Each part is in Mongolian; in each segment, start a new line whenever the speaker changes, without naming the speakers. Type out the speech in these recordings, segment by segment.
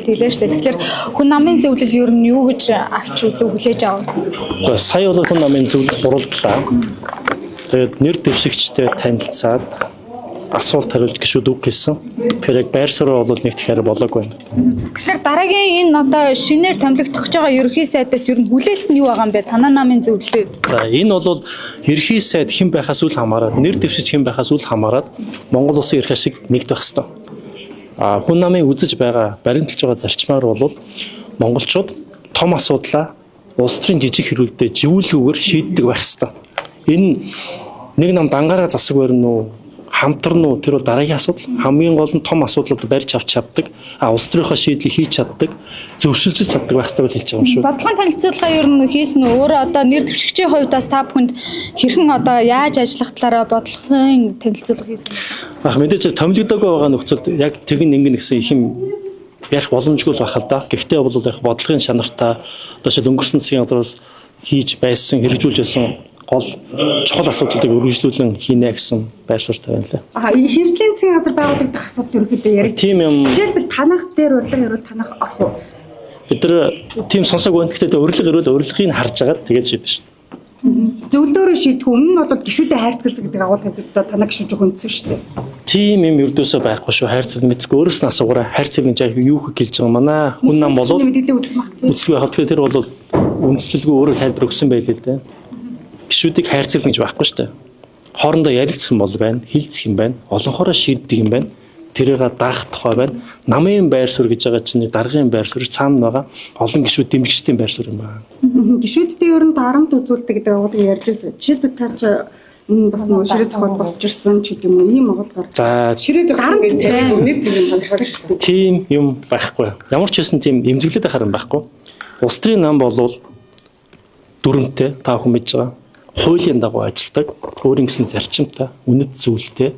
хэлээ шүү дээ. Тэгэхээр хүн намын зөвлөл ер нь юу гэж авч үзв хүлээж авав?
Сая бол хүн намын зөвлөл гурвалдлаа. Тэгээд нэр дэвшигчтэй танилцаад асуулт хариулж гişүүд үг гэсэн. Тэгэхээр яг байр суурь бол нэг тэгэхээр болоогүй байна.
Тэгэхээр дараагийн энэ одоо шинээр томилогдох байгаа ерөнхий сайдаас ер нь хүлээлт нь юу байгаа юм бэ? Танай намын зөвлөлөө.
За энэ бол ерөнхий сайд хэн байхаас үл хамааран, нэр дэвшиж хэн байхаас үл хамааран Монгол улсын эрх ашиг нэгдэх ёстой. Хүн намын үзэж байгаа, баримталж байгаа зарчмаар бол монголчууд том асуудлаа улс төрийн жижиг хэрүүлдэ живүүлгүйгээр шийддэг байх ёстой. Энэ нэг нам дангаараа засаг барина уу, хамтран уу, тэр бол дараагийн асуудал. Хамгийн гол нь том асуудлууд барьж авч чаддаг, улс төрийнхөө шийдлийг хийж чаддаг, зөвшөөрч чаддаг байх ёстой гэж хэлж байгаа юм шүү.
Бодлогын танилцуулга ер нь хийсэн нь өөрөө одоо нэр дэвшигчийн хувьдаас та бүхэнд хэрхэн одоо яаж ажиллах талаараа бодлогын танилцуулга хийсэн бэ?
Мэдээж томилогдоогүй байгаа нөхцөлд яг тэгин ингэн гэсэн их юм ярих боломжгүй байх л да. Гэхдээ бол яг бодлогын шанартаа одоо шил өнгөрсөн засгийн газраас хийж байсан, хэрэгжүүлж байсан гол чухал асуудлуудыг үргэлжлүүлэн хийнэ гэсэн байр суурьтай байна лээ.
Хэвслийн засгийн газар байгуулагдах асуудал ерөнхийдөө яригдчих.
Тийм юм.
Жишээлбэл танах дээр урилга ирвэл танах орох уу?
Бид нар тийм сонсоогүй. Гэхдээ урилга ирвэл урилгыг харж агаад тэгээд шийдэж шин.
Зөвлөөрөө шийдэх өмнө нь бол гишүүдэд хайрцагсан гэдэг агуулгыг танаа гишүүж хүндсэн шүү дээ.
Тийм юм ердөөсөө байхгүй шүү. Хайрцаг мэдгүй өөрөөс нь асуугаараа хайрцаг нь яг юу хэлж байгаа манай хүн нам болов үзлэг байх. Тэгэхээр тэр бол үндэслэлгүй өөрөө тайлбар өгсөн байлээ л дээ. Гишүүдийг хайрцаг гэж байхгүй шүү дээ. Хоорондоо ярилцах юм бол байна, хилцэх юм байна, олонхороо шийддэг юм байна. Тэрийг даах тухай байна. Намын байр суурь гэж байгаа чинь даргын байр суурь цаана байгаа олон гишүүд дэмжигчдийн байр суурь юм байна.
Гишүүдтэй ер нь дарамт үзүүлдэг гэдэг агуулгыг ярьж байсан. Жишээлбэл та ч бас нөгөө ширээ зохиол босч ирсэн ч гэдэг юм уу ийм агуулгаар.
За
ширээ зохиол гэдэг нэг зүйл юм байна шүү дээ.
Тийм юм байхгүй. Ямар ч байсан тийм эмзэглээд харин байхгүй. Улс төрийн нам болвол дүрмтэй та хүн мэдж байгаа. Хуулийн дагуу ажилладаг, өөрийн гэсэн зарчимтай, үнэт зүйлтэй,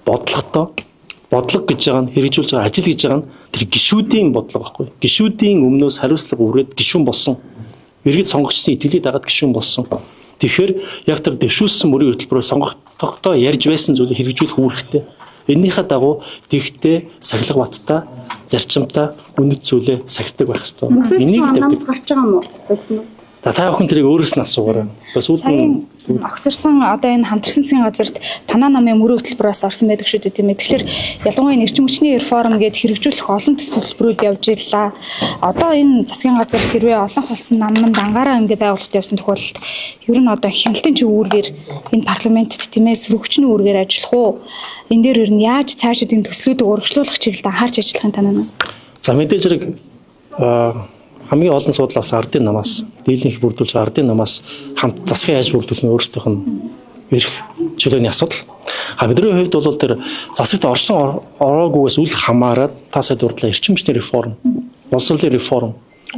бодлоготой, бодлого гэж байгаа нь хэрэгжүүлж байгаа ажил гэж байгаа нь тэр гишүүдийн бодлого байхгүй. Гишүүдийн өмнөөс хариуцлага үргээд гишүүн болсон. Иргэд сонгогчдын итгэлийг дагаад гишүүн болсон. Тэгэхээр яг тэр дэвшүүлсэн мөрийн хөтөлбөрөөр сонгогдохдоо ярьж байсан зүйлийг хэрэгжүүлэх үүрэгтэй. Эннийхээ дагуу тэгтээ сахилга баттай, зарчимтай, үнэт зүйлээ сахидаг байх хэрэгтэй.
Энийг намс гарч байгаа юм уу?
Та бүхэн тэрийг өөрөөс нь асуугаарай.
Сайн огцорсон одоо энэ хамтарсан засгийн газарт танаа намын мөрийн хөтөлбөрөөс орсон байдаг шүү дээ тийм ээ. Тэгэхээр ялангуяа эрчим хүчний реформ гээд хэрэгжүүлэх олон төсөлбөрүүд явж ирлээ. Одоо энэ засгийн газар хэрвээ олон холсон намын дангаараа ингээд байгуулалт явсан тохиолдолд ер нь одоо хяналтын чиг үүргээр энэ парламентт тийм ээ сөрөгчний үүргээр ажиллах уу? Энэ дээр ер нь яаж цаашид энэ төслүүдийг урагшлуулах чиглэлд анхаарч ажиллахын танаа нь?
За мэдээж хэрэг хамгийн олон судлаас ардын намаас дийлэнх бүрдүүлж ардын намаас хамт засгийн яаж бүрдүүлэх нь өөрсдийнх нь эрх чөлөөний асуудал. Бидний хувьд бол тэр засагт орсон ороогүйгээс үл хамааран та сая дурдлаа эрчим хүчний реформ, боловсролын реформ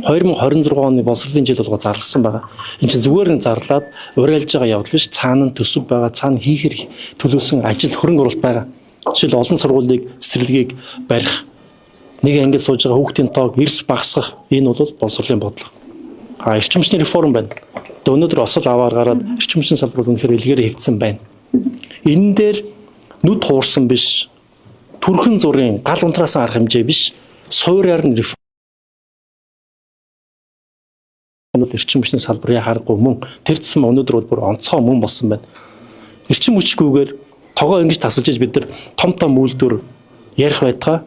2026 оны боловсролын жил болго зарласан байгаа. Энд чинь зүгээр нь зарлаад уриалж байгаа явдал биш, цаана нь төсөв байгаа, цаана хийхэр төлөвлөсөн ажил хөрөнгө оруулалт байгаа. Жишээл олон сургуулийг цэцэрлэгийг барих, нэг ангид сууж байгаа хүүхдийн тоог эрс багасгах энэ бол боловсролын бодлого. Эрчим хүчний реформ байна. Өнөөдөр осол аваар гараад эрчим хүчний салбар үнэхээр илгээрээ хэвдсэн байна. Энэ дээр нүд хуурсан биш, түрхэн зургийн гал унтраас арга хэмжээ биш, суурьаар нь реформ эрчим хүчний салбарын харахгүй мөн тэр зам өнөөдөр бүр онцгой мөн болсон байна. Эрчим хүчгүйгээр тогоо ингэж тасалж иж бид нар том үйлдвэр ярих байтгаа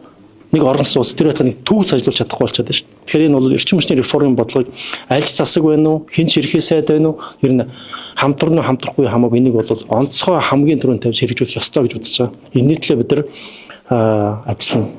нэг орон сууц тэр байтгаа нэг төвс ажиллуулж чадахгүй болчиход байна шүү дээ. Тэгэхээр энэ бол эрчим хүчний реформын бодлогыг аль ч засаг байна уу, хэн ч эрхээ сайд байна уу, ер нь хамтран уу хамтрахгүй хамаагүй энийг бол онцгой хамгийн түрүүнд тавьж хэрэгжүүлэх ёстой гэж үзэж байгаа. Энэ нийтлээ бид нар ажиллана.